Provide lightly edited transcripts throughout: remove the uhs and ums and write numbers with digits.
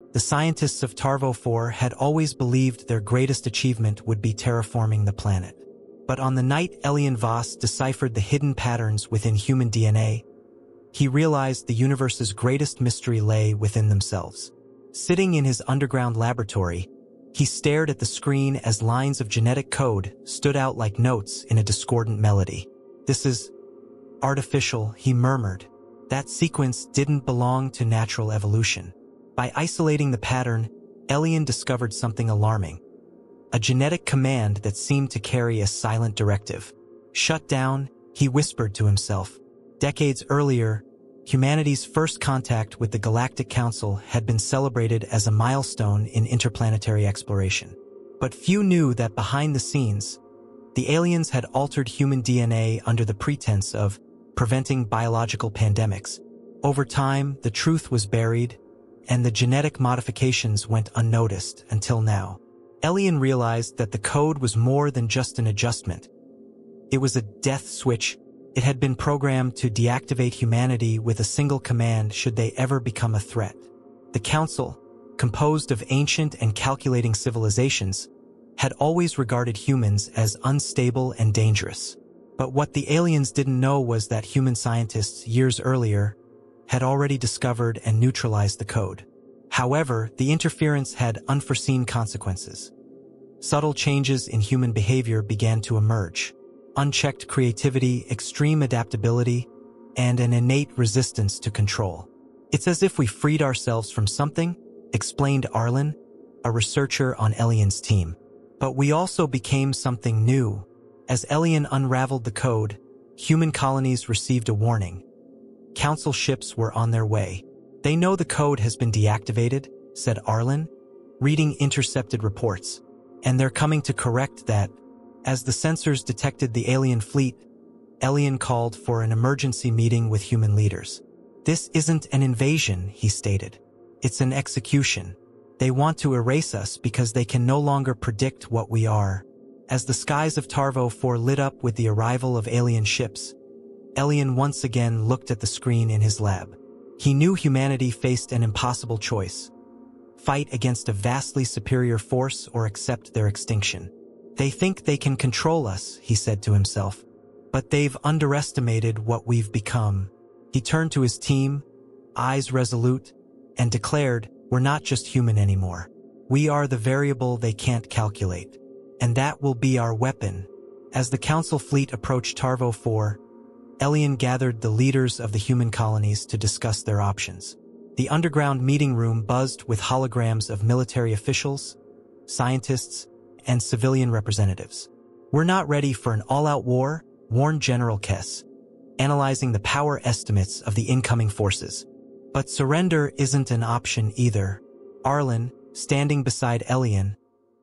The scientists of Tarvo 4 had always believed their greatest achievement would be terraforming the planet. But on the night Elian Voss deciphered the hidden patterns within human DNA, he realized the universe's greatest mystery lay within themselves. Sitting in his underground laboratory, he stared at the screen as lines of genetic code stood out like notes in a discordant melody. "This is artificial," he murmured. That sequence didn't belong to natural evolution. By isolating the pattern, Elian discovered something alarming. A genetic command that seemed to carry a silent directive. "Shut down," he whispered to himself. Decades earlier, humanity's first contact with the Galactic Council had been celebrated as a milestone in interplanetary exploration. But few knew that behind the scenes, the aliens had altered human DNA under the pretense of preventing biological pandemics. Over time, the truth was buried, and the genetic modifications went unnoticed until now. Elian realized that the code was more than just an adjustment. It was a death switch. It had been programmed to deactivate humanity with a single command should they ever become a threat. The Council, composed of ancient and calculating civilizations, had always regarded humans as unstable and dangerous. But what the aliens didn't know was that human scientists years earlier had already discovered and neutralized the code. However, the interference had unforeseen consequences. Subtle changes in human behavior began to emerge. Unchecked creativity, extreme adaptability, and an innate resistance to control. "It's as if we freed ourselves from something," explained Arlen, a researcher on Elian's team. "But we also became something new." As Elian unraveled the code, human colonies received a warning. Council ships were on their way. "They know the code has been deactivated," said Arlen, reading intercepted reports. "And they're coming to correct that." As the sensors detected the alien fleet, Elian called for an emergency meeting with human leaders. "This isn't an invasion," he stated. "It's an execution. They want to erase us because they can no longer predict what we are." As the skies of Tarvo 4 lit up with the arrival of alien ships, Elian once again looked at the screen in his lab. He knew humanity faced an impossible choice: fight against a vastly superior force or accept their extinction. "They think they can control us," he said to himself, "but they've underestimated what we've become." He turned to his team, eyes resolute, and declared, "We're not just human anymore. We are the variable they can't calculate. And that will be our weapon." As the Council fleet approached Tarvo 4, Elian gathered the leaders of the human colonies to discuss their options. The underground meeting room buzzed with holograms of military officials, scientists, and civilian representatives. "We're not ready for an all-out war," warned General Kess, analyzing the power estimates of the incoming forces. "But surrender isn't an option either." Arlen, standing beside Elian,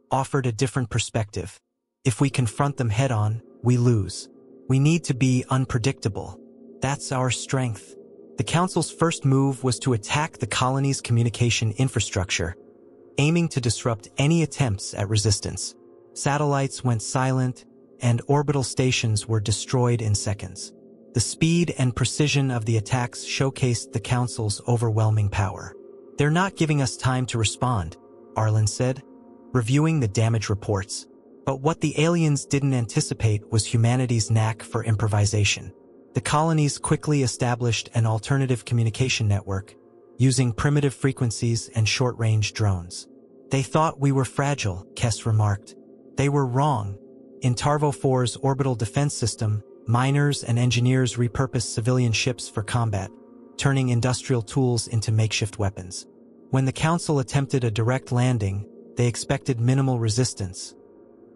offered a different perspective. "If we confront them head-on, we lose. We need to be unpredictable. That's our strength." The Council's first move was to attack the colony's communication infrastructure, aiming to disrupt any attempts at resistance. Satellites went silent, and orbital stations were destroyed in seconds. The speed and precision of the attacks showcased the Council's overwhelming power. "They're not giving us time to respond," Arlen said, reviewing the damage reports. But what the aliens didn't anticipate was humanity's knack for improvisation. The colonies quickly established an alternative communication network, using primitive frequencies and short-range drones. "They thought we were fragile," Kess remarked. "They were wrong." In Tarvo 4's orbital defense system, miners and engineers repurposed civilian ships for combat, turning industrial tools into makeshift weapons. When the Council attempted a direct landing, they expected minimal resistance.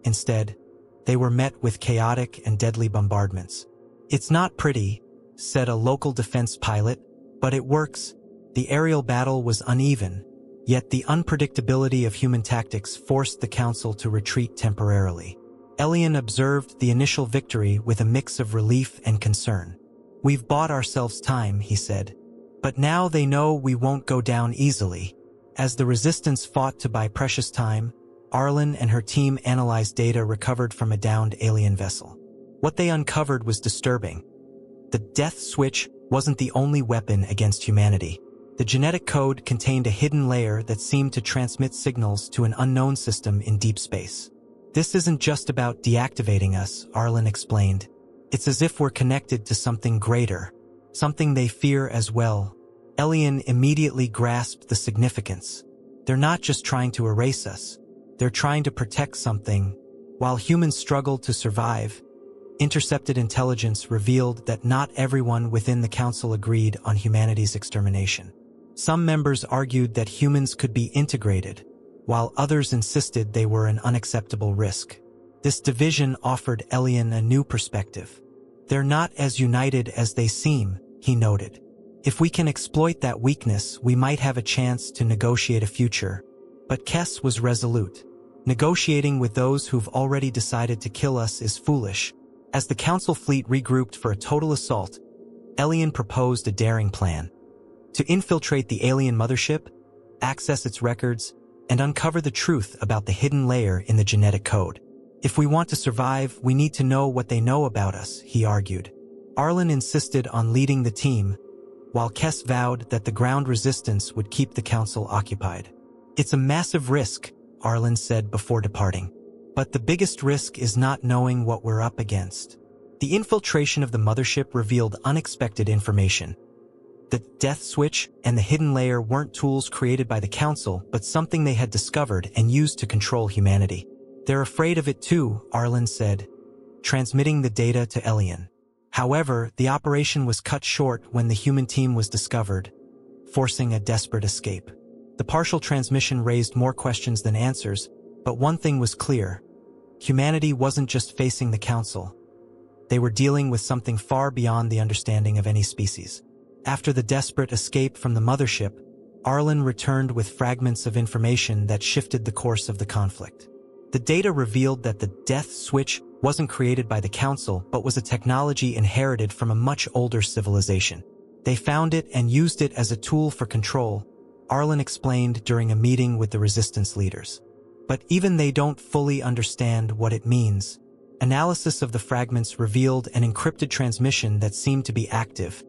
Instead, they were met with chaotic and deadly bombardments. "It's not pretty," said a local defense pilot, "but it works." The aerial battle was uneven, yet the unpredictability of human tactics forced the Council to retreat temporarily. Elian observed the initial victory with a mix of relief and concern. "We've bought ourselves time," he said. "But now they know we won't go down easily." As the resistance fought to buy precious time, Arlen and her team analyzed data recovered from a downed alien vessel. What they uncovered was disturbing. The death switch wasn't the only weapon against humanity. The genetic code contained a hidden layer that seemed to transmit signals to an unknown system in deep space. This isn't just about deactivating us, Arlen explained. It's as if we're connected to something greater, something they fear as well. Elian immediately grasped the significance. They're not just trying to erase us. They're trying to protect something. While humans struggled to survive, intercepted intelligence revealed that not everyone within the Council agreed on humanity's extermination. Some members argued that humans could be integrated, while others insisted they were an unacceptable risk. This division offered Elian a new perspective. They're not as united as they seem, he noted. If we can exploit that weakness, we might have a chance to negotiate a future. But Kes was resolute. Negotiating with those who've already decided to kill us is foolish. As the Council fleet regrouped for a total assault, Elian proposed a daring plan. To infiltrate the alien mothership, access its records, and uncover the truth about the hidden layer in the genetic code. If we want to survive, we need to know what they know about us, he argued. Arlen insisted on leading the team, while Kes vowed that the ground resistance would keep the Council occupied. It's a massive risk, Arlen said before departing. But the biggest risk is not knowing what we're up against. The infiltration of the mothership revealed unexpected information. The death switch and the hidden layer weren't tools created by the Council, but something they had discovered and used to control humanity. They're afraid of it too, Arlen said, transmitting the data to Elian. However, the operation was cut short when the human team was discovered, forcing a desperate escape. The partial transmission raised more questions than answers, but one thing was clear. Humanity wasn't just facing the Council. They were dealing with something far beyond the understanding of any species. After the desperate escape from the mothership, Arlen returned with fragments of information that shifted the course of the conflict. The data revealed that the death switch wasn't created by the Council, but was a technology inherited from a much older civilization. They found it and used it as a tool for control, Arlen explained during a meeting with the resistance leaders. But even they don't fully understand what it means. Analysis of the fragments revealed an encrypted transmission that seemed to be active,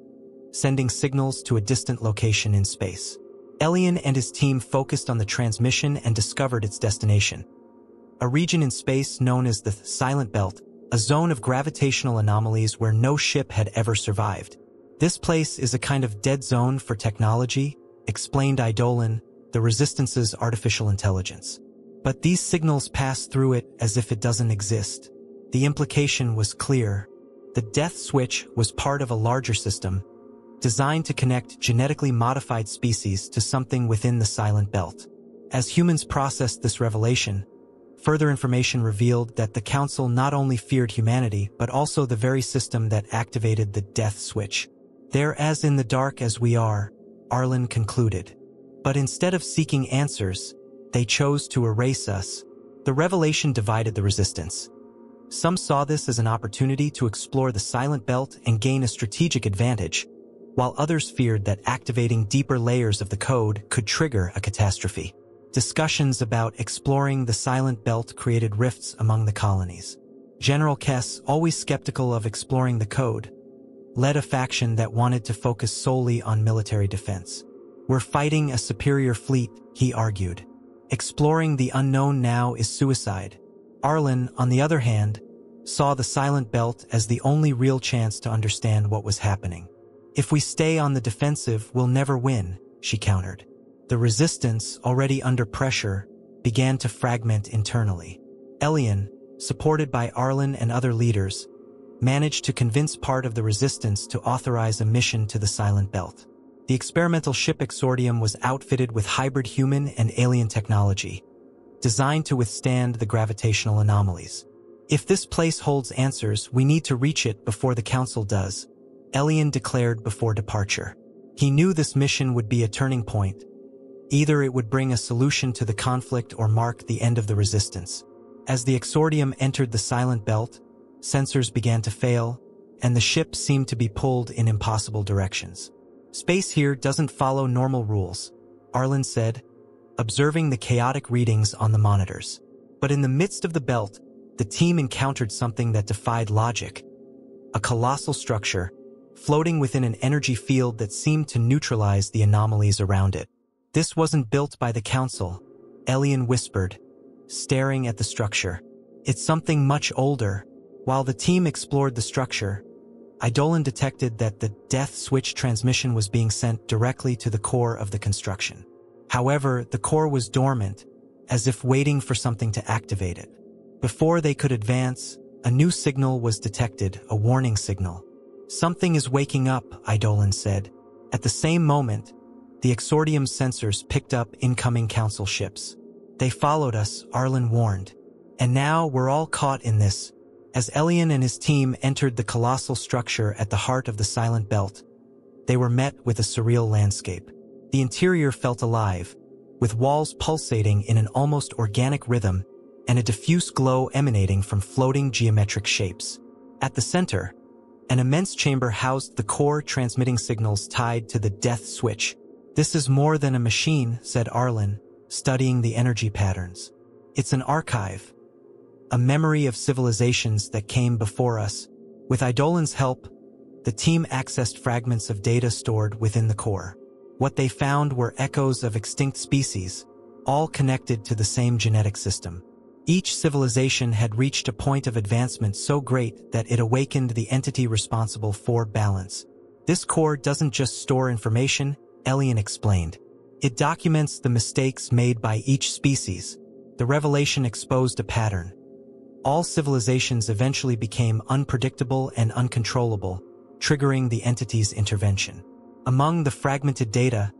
sending signals to a distant location in space. Elian and his team focused on the transmission and discovered its destination. A region in space known as the Silent Belt, a zone of gravitational anomalies where no ship had ever survived. This place is a kind of dead zone for technology, explained Eidolon, the Resistance's artificial intelligence. But these signals pass through it as if it doesn't exist. The implication was clear. The death switch was part of a larger system, designed to connect genetically modified species to something within the Silent Belt. As humans processed this revelation, further information revealed that the Council not only feared humanity, but also the very system that activated the death switch. They're as in the dark as we are, Arlen concluded. But instead of seeking answers, they chose to erase us. The revelation divided the resistance. Some saw this as an opportunity to explore the Silent Belt and gain a strategic advantage, while others feared that activating deeper layers of the code could trigger a catastrophe. Discussions about exploring the Silent Belt created rifts among the colonies. General Kes, always skeptical of exploring the code, led a faction that wanted to focus solely on military defense. We're fighting a superior fleet, he argued. Exploring the unknown now is suicide. Arlen, on the other hand, saw the Silent Belt as the only real chance to understand what was happening. If we stay on the defensive, we'll never win, she countered. The resistance, already under pressure, began to fragment internally. Elian, supported by Arlen and other leaders, managed to convince part of the resistance to authorize a mission to the Silent Belt. The experimental ship Exordium was outfitted with hybrid human and alien technology, designed to withstand the gravitational anomalies. If this place holds answers, we need to reach it before the Council does, Elian declared before departure. He knew this mission would be a turning point. Either it would bring a solution to the conflict or mark the end of the resistance. As the Exordium entered the Silent Belt, sensors began to fail, and the ship seemed to be pulled in impossible directions. Space here doesn't follow normal rules, Arlen said, observing the chaotic readings on the monitors. But in the midst of the belt, the team encountered something that defied logic. A colossal structure, floating within an energy field that seemed to neutralize the anomalies around it. "This wasn't built by the Council," Elian whispered, staring at the structure. "It's something much older." While the team explored the structure, Eidolon detected that the death switch transmission was being sent directly to the core of the construction. However, the core was dormant, as if waiting for something to activate it. Before they could advance, a new signal was detected, a warning signal. "Something is waking up," Eidolon said. At the same moment, the Exordium sensors picked up incoming Council ships. "They followed us," Arlen warned. "And now we're all caught in this." As Elian and his team entered the colossal structure at the heart of the Silent Belt, they were met with a surreal landscape. The interior felt alive, with walls pulsating in an almost organic rhythm and a diffuse glow emanating from floating geometric shapes. At the center, an immense chamber housed the core transmitting signals tied to the death switch. "This is more than a machine," said Arlen, studying the energy patterns. "It's an archive, a memory of civilizations that came before us." With Eidolon's help, the team accessed fragments of data stored within the core. What they found were echoes of extinct species, all connected to the same genetic system. Each civilization had reached a point of advancement so great that it awakened the entity responsible for balance. "This core doesn't just store information," Elian explained. "It documents the mistakes made by each species." The revelation exposed a pattern. All civilizations eventually became unpredictable and uncontrollable, triggering the entity's intervention. Among the fragmented data,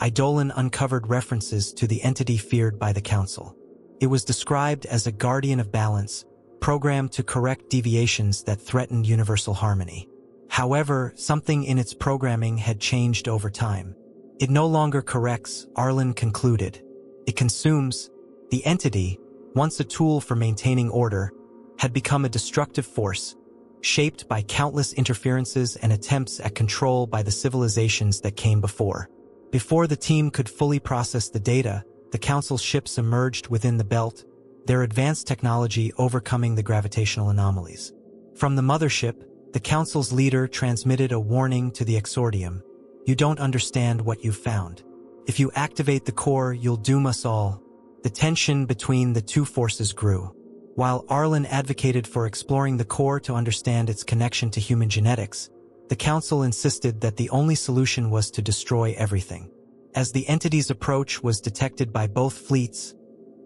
Eidolon uncovered references to the entity feared by the Council. It was described as a guardian of balance, programmed to correct deviations that threatened universal harmony. However, something in its programming had changed over time. "It no longer corrects," Arlen concluded. "It consumes." The entity, once a tool for maintaining order, had become a destructive force, shaped by countless interferences and attempts at control by the civilizations that came before. Before the team could fully process the data, the Council's ships emerged within the belt, their advanced technology overcoming the gravitational anomalies. From the mothership, the Council's leader transmitted a warning to the Exordium. "You don't understand what you've found. If you activate the core, you'll doom us all." The tension between the two forces grew. While Arlen advocated for exploring the core to understand its connection to human genetics, the Council insisted that the only solution was to destroy everything. As the entity's approach was detected by both fleets,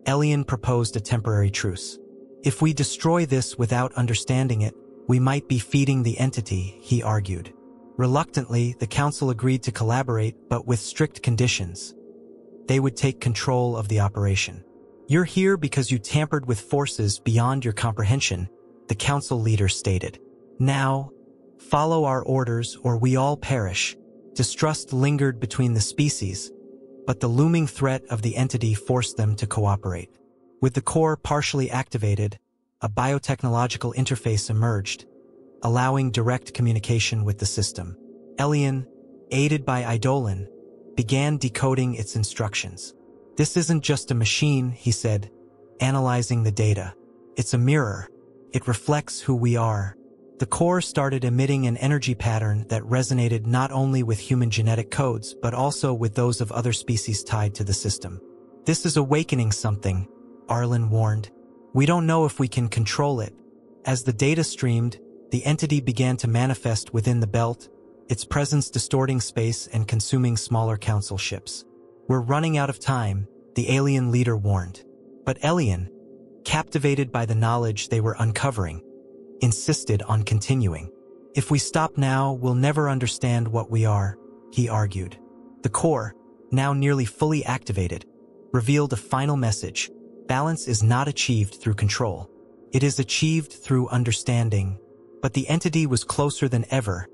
Elian proposed a temporary truce. "If we destroy this without understanding it, we might be feeding the entity," he argued. Reluctantly, the Council agreed to collaborate, but with strict conditions. They would take control of the operation. "You're here because you tampered with forces beyond your comprehension," the Council leader stated. "Now, follow our orders or we all perish." Distrust lingered between the species, but the looming threat of the entity forced them to cooperate. With the core partially activated, a biotechnological interface emerged, allowing direct communication with the system. Elian, aided by Eidolon, began decoding its instructions. "This isn't just a machine," he said, analyzing the data. "It's a mirror. It reflects who we are." The core started emitting an energy pattern that resonated not only with human genetic codes, but also with those of other species tied to the system. "This is awakening something," Arlen warned. "We don't know if we can control it." As the data streamed, the entity began to manifest within the belt, its presence distorting space and consuming smaller Council ships. "We're running out of time," the alien leader warned. But Elian, captivated by the knowledge they were uncovering, insisted on continuing. "If we stop now, we'll never understand what we are," he argued. The core, now nearly fully activated, revealed a final message. Balance is not achieved through control. It is achieved through understanding. But the entity was closer than ever,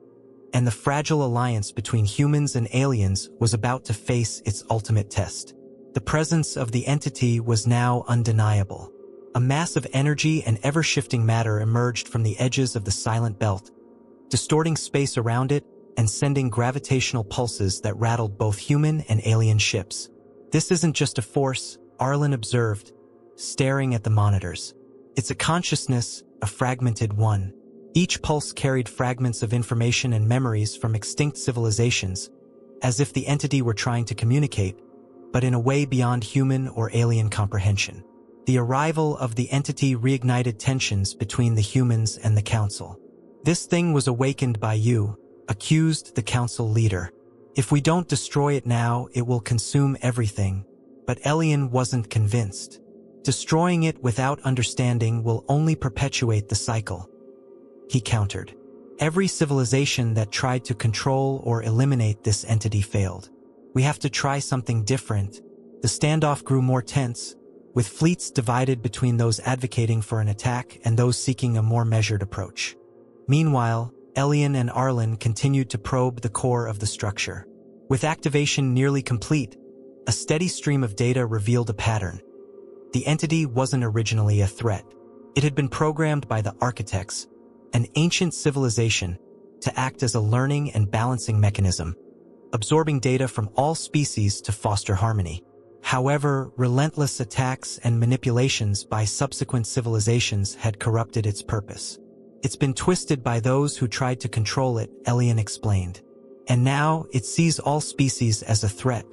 and the fragile alliance between humans and aliens was about to face its ultimate test. The presence of the entity was now undeniable. A mass of energy and ever-shifting matter emerged from the edges of the Silent Belt, distorting space around it and sending gravitational pulses that rattled both human and alien ships. "This isn't just a force," Arlen observed, staring at the monitors. "It's a consciousness, a fragmented one." Each pulse carried fragments of information and memories from extinct civilizations, as if the entity were trying to communicate, but in a way beyond human or alien comprehension. The arrival of the entity reignited tensions between the humans and the council. "This thing was awakened by you," accused the council leader. "If we don't destroy it now, it will consume everything." But Elian wasn't convinced. "Destroying it without understanding will only perpetuate the cycle," he countered. "Every civilization that tried to control or eliminate this entity failed. We have to try something different." The standoff grew more tense, with fleets divided between those advocating for an attack and those seeking a more measured approach. Meanwhile, Elian and Arlen continued to probe the core of the structure. With activation nearly complete, a steady stream of data revealed a pattern. The entity wasn't originally a threat. It had been programmed by the architects, an ancient civilization, to act as a learning and balancing mechanism, absorbing data from all species to foster harmony. However, relentless attacks and manipulations by subsequent civilizations had corrupted its purpose. "It's been twisted by those who tried to control it," Elian explained. "And now it sees all species as a threat."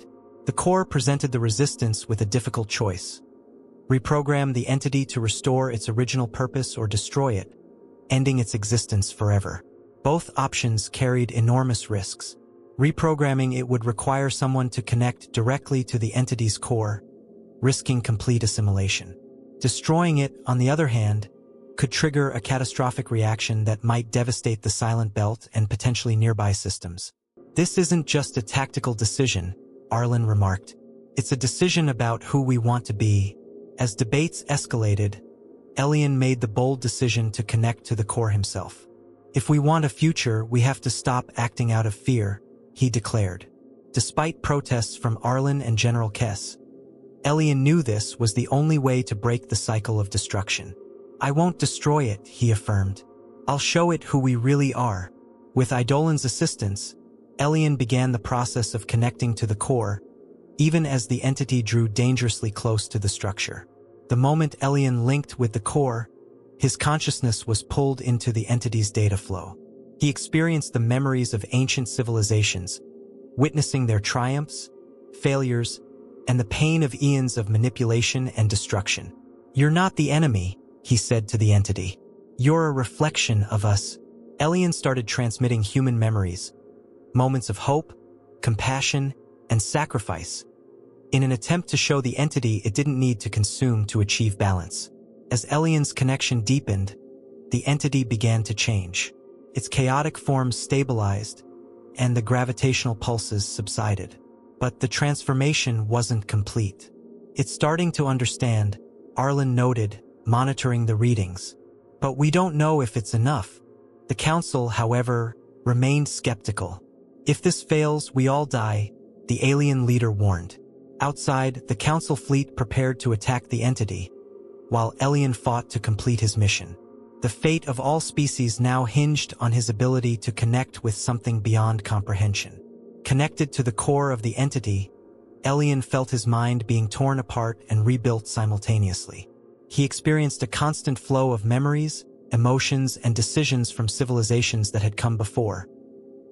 The core presented the resistance with a difficult choice: reprogram the entity to restore its original purpose or destroy it, ending its existence forever. Both options carried enormous risks. Reprogramming it would require someone to connect directly to the entity's core, risking complete assimilation. Destroying it, on the other hand, could trigger a catastrophic reaction that might devastate the Silent Belt and potentially nearby systems. "This isn't just a tactical decision," Arlen remarked. "It's a decision about who we want to be." As debates escalated, Elian made the bold decision to connect to the core himself. "If we want a future, we have to stop acting out of fear," he declared. Despite protests from Arlen and General Kess, Elian knew this was the only way to break the cycle of destruction. "I won't destroy it," he affirmed. "I'll show it who we really are." With Eidolon's assistance, Elian began the process of connecting to the core, even as the entity drew dangerously close to the structure. The moment Elian linked with the core, his consciousness was pulled into the entity's data flow. He experienced the memories of ancient civilizations, witnessing their triumphs, failures, and the pain of eons of manipulation and destruction. "You're not the enemy," he said to the entity. "You're a reflection of us." Elian started transmitting human memories, moments of hope, compassion, and sacrifice, in an attempt to show the entity it didn't need to consume to achieve balance. As Elian's connection deepened, the entity began to change. Its chaotic form stabilized, and the gravitational pulses subsided. But the transformation wasn't complete. "It's starting to understand," Arlen noted, monitoring the readings. "But we don't know if it's enough." The council, however, remained skeptical. "If this fails, we all die," the alien leader warned. Outside, the council fleet prepared to attack the entity, while Elian fought to complete his mission. The fate of all species now hinged on his ability to connect with something beyond comprehension. Connected to the core of the entity, Elian felt his mind being torn apart and rebuilt simultaneously. He experienced a constant flow of memories, emotions, and decisions from civilizations that had come before,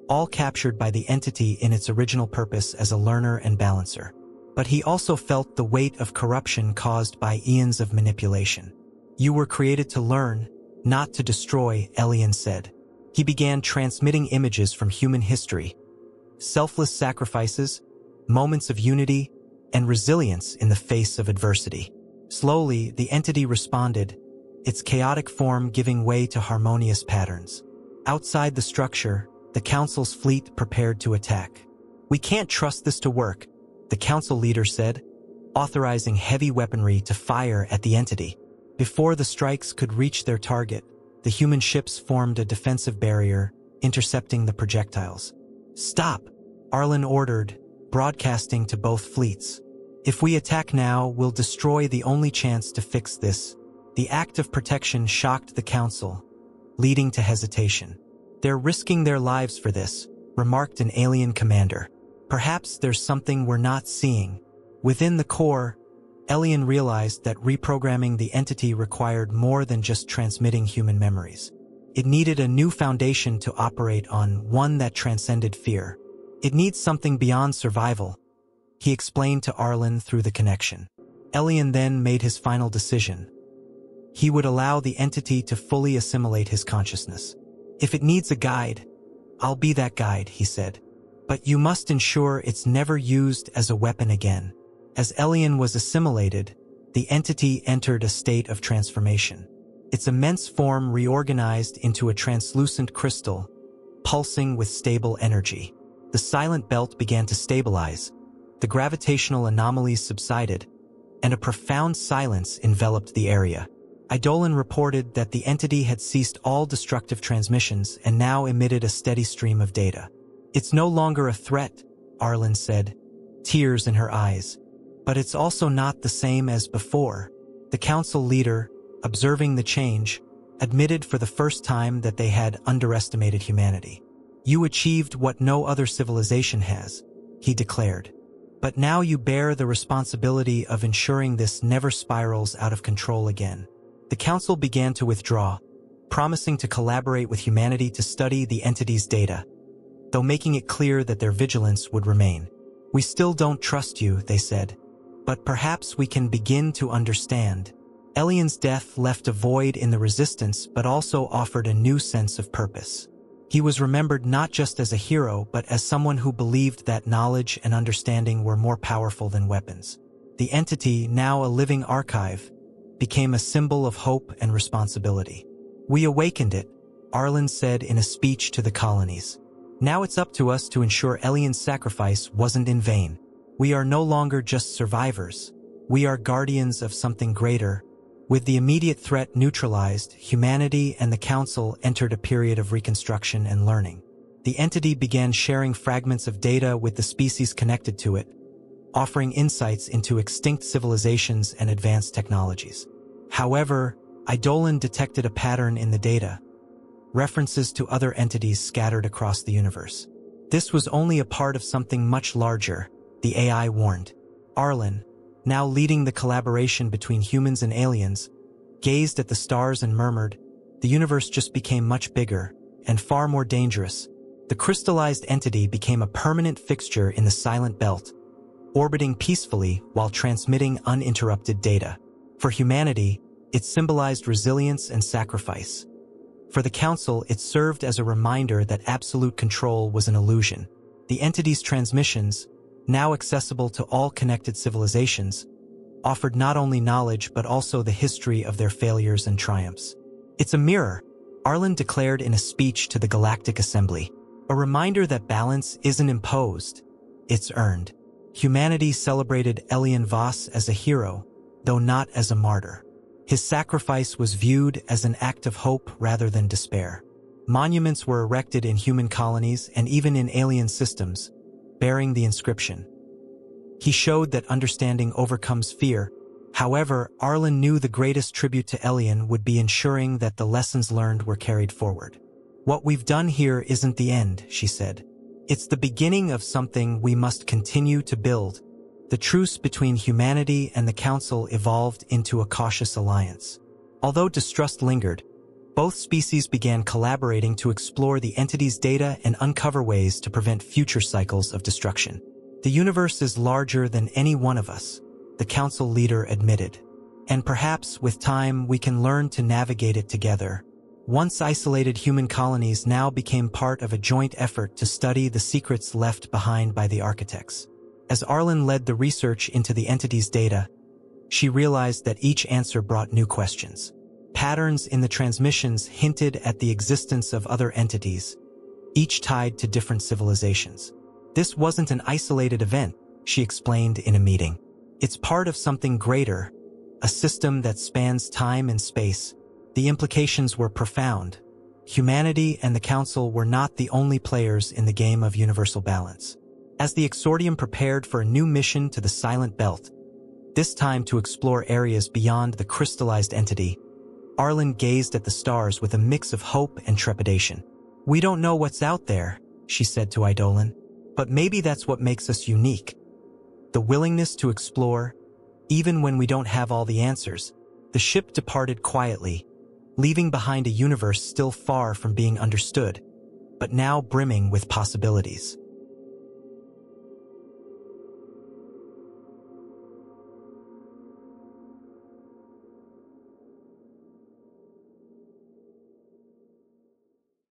all captured by the entity in its original purpose as a learner and balancer. But he also felt the weight of corruption caused by eons of manipulation. "You were created to learn, not to destroy," Elian said. He began transmitting images from human history, selfless sacrifices, moments of unity, and resilience in the face of adversity. Slowly, the entity responded, its chaotic form giving way to harmonious patterns. Outside the structure, the council's fleet prepared to attack. "We can't trust this to work," the council leader said, authorizing heavy weaponry to fire at the entity. Before the strikes could reach their target, the human ships formed a defensive barrier, intercepting the projectiles. "Stop," Arlen ordered, broadcasting to both fleets. "If we attack now, we'll destroy the only chance to fix this." The act of protection shocked the council, leading to hesitation. "They're risking their lives for this," remarked an alien commander. "Perhaps there's something we're not seeing." Within the core, Elian realized that reprogramming the entity required more than just transmitting human memories. It needed a new foundation to operate on, one that transcended fear. It needs something beyond survival, he explained to Arlen through the connection. Elian then made his final decision. He would allow the entity to fully assimilate his consciousness. If it needs a guide, I'll be that guide, he said. But you must ensure it's never used as a weapon again. As Elian was assimilated, the entity entered a state of transformation. Its immense form reorganized into a translucent crystal, pulsing with stable energy. The silent belt began to stabilize, the gravitational anomalies subsided, and a profound silence enveloped the area. Eidolon reported that the entity had ceased all destructive transmissions and now emitted a steady stream of data. It's no longer a threat, Arlen said, tears in her eyes. But it's also not the same as before. The council leader, observing the change, admitted for the first time that they had underestimated humanity. You achieved what no other civilization has, he declared. But now you bear the responsibility of ensuring this never spirals out of control again. The council began to withdraw, promising to collaborate with humanity to study the entity's data, though making it clear that their vigilance would remain. We still don't trust you, they said, but perhaps we can begin to understand. Elian's death left a void in the resistance but also offered a new sense of purpose. He was remembered not just as a hero but as someone who believed that knowledge and understanding were more powerful than weapons. The entity, now a living archive, became a symbol of hope and responsibility. We awakened it, Arlen said in a speech to the colonies. Now it's up to us to ensure Elian's sacrifice wasn't in vain. We are no longer just survivors. We are guardians of something greater. With the immediate threat neutralized, humanity and the Council entered a period of reconstruction and learning. The entity began sharing fragments of data with the species connected to it, offering insights into extinct civilizations and advanced technologies. However, Eidolon detected a pattern in the data, references to other entities scattered across the universe. This was only a part of something much larger, the AI warned. Arlen, now leading the collaboration between humans and aliens, gazed at the stars and murmured, the universe just became much bigger and far more dangerous. The crystallized entity became a permanent fixture in the silent belt, orbiting peacefully while transmitting uninterrupted data. For humanity, it symbolized resilience and sacrifice. For the Council, it served as a reminder that absolute control was an illusion. The entity's transmissions, now accessible to all connected civilizations, offered not only knowledge but also the history of their failures and triumphs. It's a mirror, Arlen declared in a speech to the Galactic Assembly. A reminder that balance isn't imposed, it's earned. Humanity celebrated Elian Voss as a hero, though not as a martyr. His sacrifice was viewed as an act of hope rather than despair. Monuments were erected in human colonies and even in alien systems, bearing the inscription. He showed that understanding overcomes fear. However, Arlen knew the greatest tribute to Elian would be ensuring that the lessons learned were carried forward. What we've done here isn't the end, she said. It's the beginning of something we must continue to build. The truce between humanity and the Council evolved into a cautious alliance. Although distrust lingered, both species began collaborating to explore the entity's data and uncover ways to prevent future cycles of destruction. The universe is larger than any one of us, the Council leader admitted. And perhaps, with time, we can learn to navigate it together. Once isolated human colonies now became part of a joint effort to study the secrets left behind by the architects. As Arlen led the research into the entity's data, she realized that each answer brought new questions. Patterns in the transmissions hinted at the existence of other entities, each tied to different civilizations. This wasn't an isolated event, she explained in a meeting. It's part of something greater, a system that spans time and space. The implications were profound. Humanity and the Council were not the only players in the game of universal balance. As the Exordium prepared for a new mission to the Silent Belt, this time to explore areas beyond the crystallized entity, Arlen gazed at the stars with a mix of hope and trepidation. We don't know what's out there, she said to Eidolon, but maybe that's what makes us unique. The willingness to explore, even when we don't have all the answers. The ship departed quietly, leaving behind a universe still far from being understood, but now brimming with possibilities.